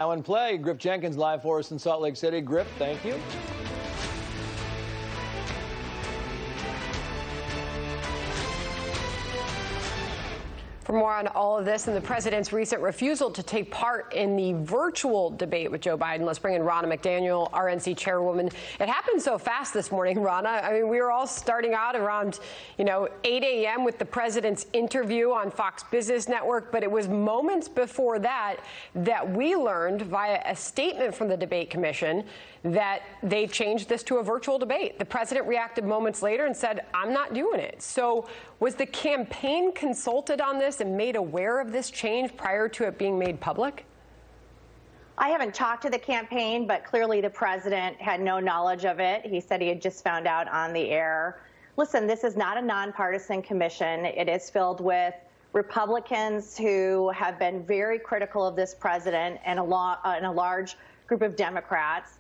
Now in play, Griff Jenkins live for us in Salt Lake City. Griff, thank you. For more on all of this and the president's recent refusal to take part in the virtual debate with Joe Biden, let's bring in Ronna McDaniel, RNC chairwoman. It happened so fast this morning, Ronna. I mean, we were all starting out around, 8 a.m. with the president's interview on Fox Business Network, but it was moments before that we learned via a statement from the debate commission that they changed this to a virtual debate. The president reacted moments later and said, I'm not doing it. So was the campaign consulted on this and made aware of this change prior to it being made public? I haven't talked to the campaign, but clearly the president had no knowledge of it. He said he had just found out on the air. Listen, this is not a nonpartisan commission. It is filled with Republicans who have been very critical of this president and a large group of Democrats.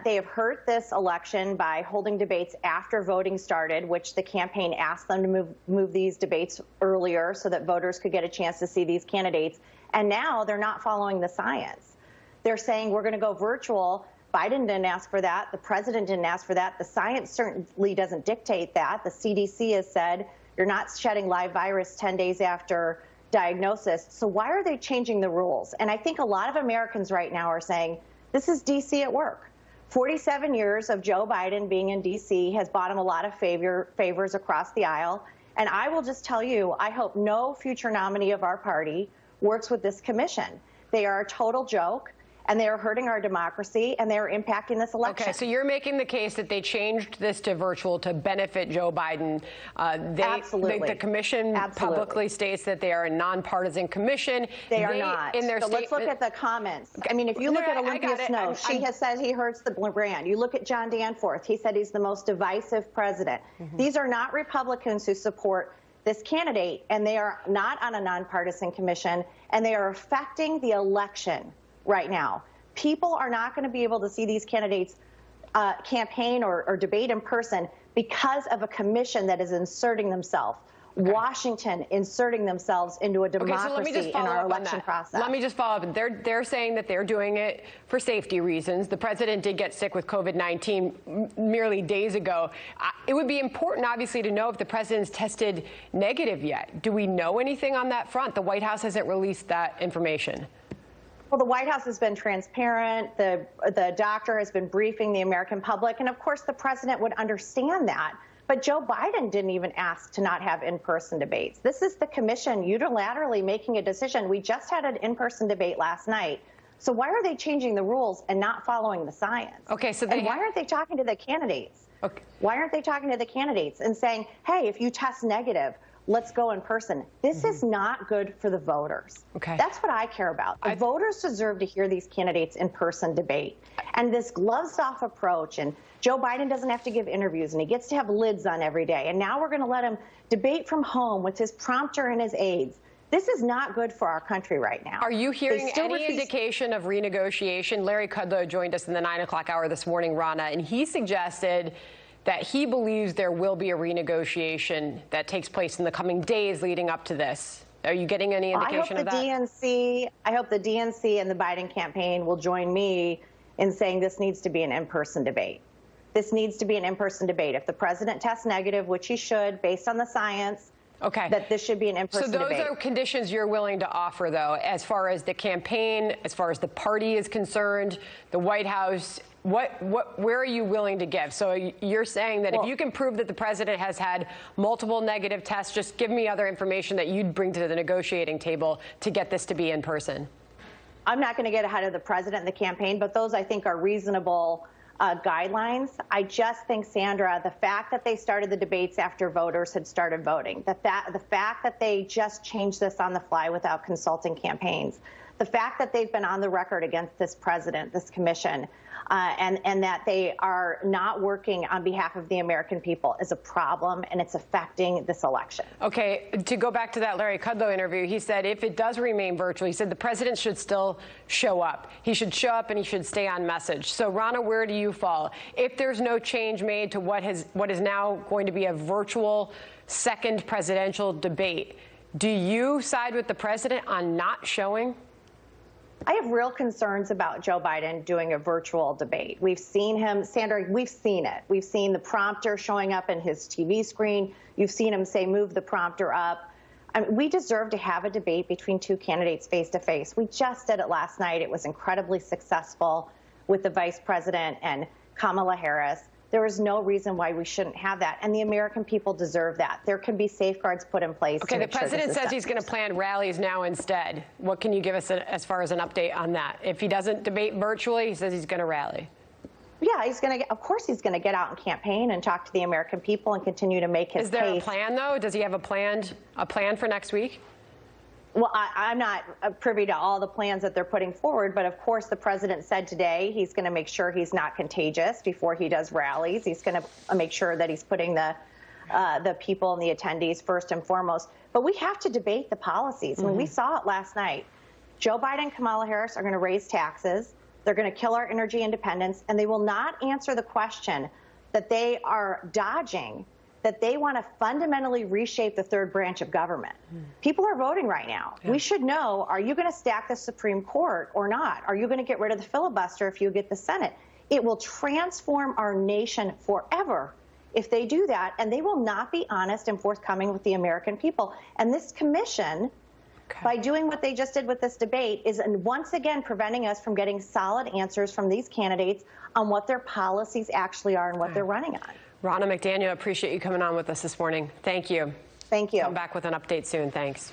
They have hurt this election by holding debates after voting started, which the campaign asked them to move these debates earlier so that voters could get a chance to see these candidates. And now they're not following the science. They're saying we're going to go virtual. Biden didn't ask for that. The president didn't ask for that. The science certainly doesn't dictate that. The CDC has said you're not shedding live virus 10 days after diagnosis. So why are they changing the rules? And I think a lot of Americans right now are saying this is D.C. at work. 47 years of Joe Biden being in D.C. has bought him a lot of favors across the aisle. And I will just tell you, I hope no future nominee of our party works with this commission. They are a total joke, and they are hurting our democracy, and they are impacting this election. Okay, so you're making the case that they changed this to virtual to benefit Joe Biden. Absolutely. The commission publicly states that they are a nonpartisan commission. They are not. In their so let's look at the comments. I mean, if you look at Olympia Snowe, she has said he hurts the brand. You look at John Danforth. He said he's the most divisive president. These are not Republicans who support this candidate, and they are not on a nonpartisan commission, and they are affecting the election right now. People are not going to be able to see these candidates campaign or debate in person because of a commission that is inserting themselves. Okay. Washington inserting themselves into a democracy in our election process. Let me just follow up. They're saying that they're doing it for safety reasons. The president did get sick with COVID-19 merely days ago. It would be important, obviously, to know if the president's tested negative yet. Do we know anything on that front? The White House hasn't released that information. Well, the White House has been transparent. The doctor has been briefing the American public. And of course, the president would understand that. But Joe Biden didn't even ask to not have in-person debates. This is the commission unilaterally making a decision. We just had an in-person debate last night. So why are they changing the rules and not following the science? Okay, so and why aren't they talking to the candidates? Okay. Why aren't they talking to the candidates and saying, hey, if you test negative, let's go in person? This is not good for the voters. Okay. That's what I care about. The voters deserve to hear these candidates in person debate. And this gloves-off approach, and Joe Biden doesn't have to give interviews, and he gets to have lids on every day. And now we're going to let him debate from home with his prompter and his aides. This is not good for our country right now. Are you hearing any indication of renegotiation? Larry Kudlow joined us in the 9 o'clock hour this morning, Ronna, and he suggested that he believes there will be a renegotiation that takes place in the coming days leading up to this. Are you getting any indication of that? I hope the DNC and the Biden campaign will join me in saying this needs to be an in-person debate. This needs to be an in-person debate. If the president tests negative, which he should, based on the science, that this should be an in-person debate. So those are conditions you're willing to offer, though, as far as the campaign, as far as the party is concerned, the White House. Where are you willing to give? So you're saying that if you can prove that the president has had multiple negative tests, just give me other information that you'd bring to the negotiating table to get this to be in person. I'm not going to get ahead of the president and the campaign, but those, I think, are reasonable guidelines. I just think, Sandra, the fact that they started the debates after voters had started voting, the fact that they just changed this on the fly without consulting campaigns, the fact that they've been on the record against this president, this commission, and that they are not working on behalf of the American people is a problem, and it's affecting this election. Okay, to go back to that Larry Kudlow interview, he said if it does remain virtual, he said the president should still show up. He should show up and he should stay on message. So, Ronna, where do you fall? If there's no change made to what is now going to be a virtual second presidential debate, do you side with the president on not showing? I have real concerns about Joe Biden doing a virtual debate. We've seen him, Sandra, we've seen it. We've seen the prompter showing up in his TV screen. You've seen him say, move the prompter up. I mean, we deserve to have a debate between two candidates face to face. We just did it last night. It was incredibly successful with the vice president and Kamala Harris. There is no reason why we shouldn't have that. And the American people deserve that. There can be safeguards put in place. Okay, the president says he's going to plan rallies now instead. What can you give us as far as an update on that? If he doesn't debate virtually, he says he's going to rally. Yeah, he's going to. Of course, he's going to get out and campaign and talk to the American people and continue to make his case. Is there a plan, though? Does he have a plan for next week? Well, I'm not privy to all the plans that they're putting forward, but of course the president said today he's going to make sure he's not contagious before he does rallies. He's going to make sure that he's putting the people and the attendees first and foremost. But we have to debate the policies. I mean, we saw it last night. Joe Biden and Kamala Harris are going to raise taxes. They're going to kill our energy independence, and they will not answer the question that they are dodging, that they want to fundamentally reshape the third branch of government. People are voting right now. Yeah. We should know, are you going to stack the Supreme Court or not? Are you going to get rid of the filibuster if you get the Senate? It will transform our nation forever if they do that, and they will not be honest and forthcoming with the American people. And this commission, by doing what they just did with this debate, is once again preventing us from getting solid answers from these candidates on what their policies actually are and what they're running on. Ronna McDaniel, appreciate you coming on with us this morning. Thank you. Thank you. Come back with an update soon. Thanks.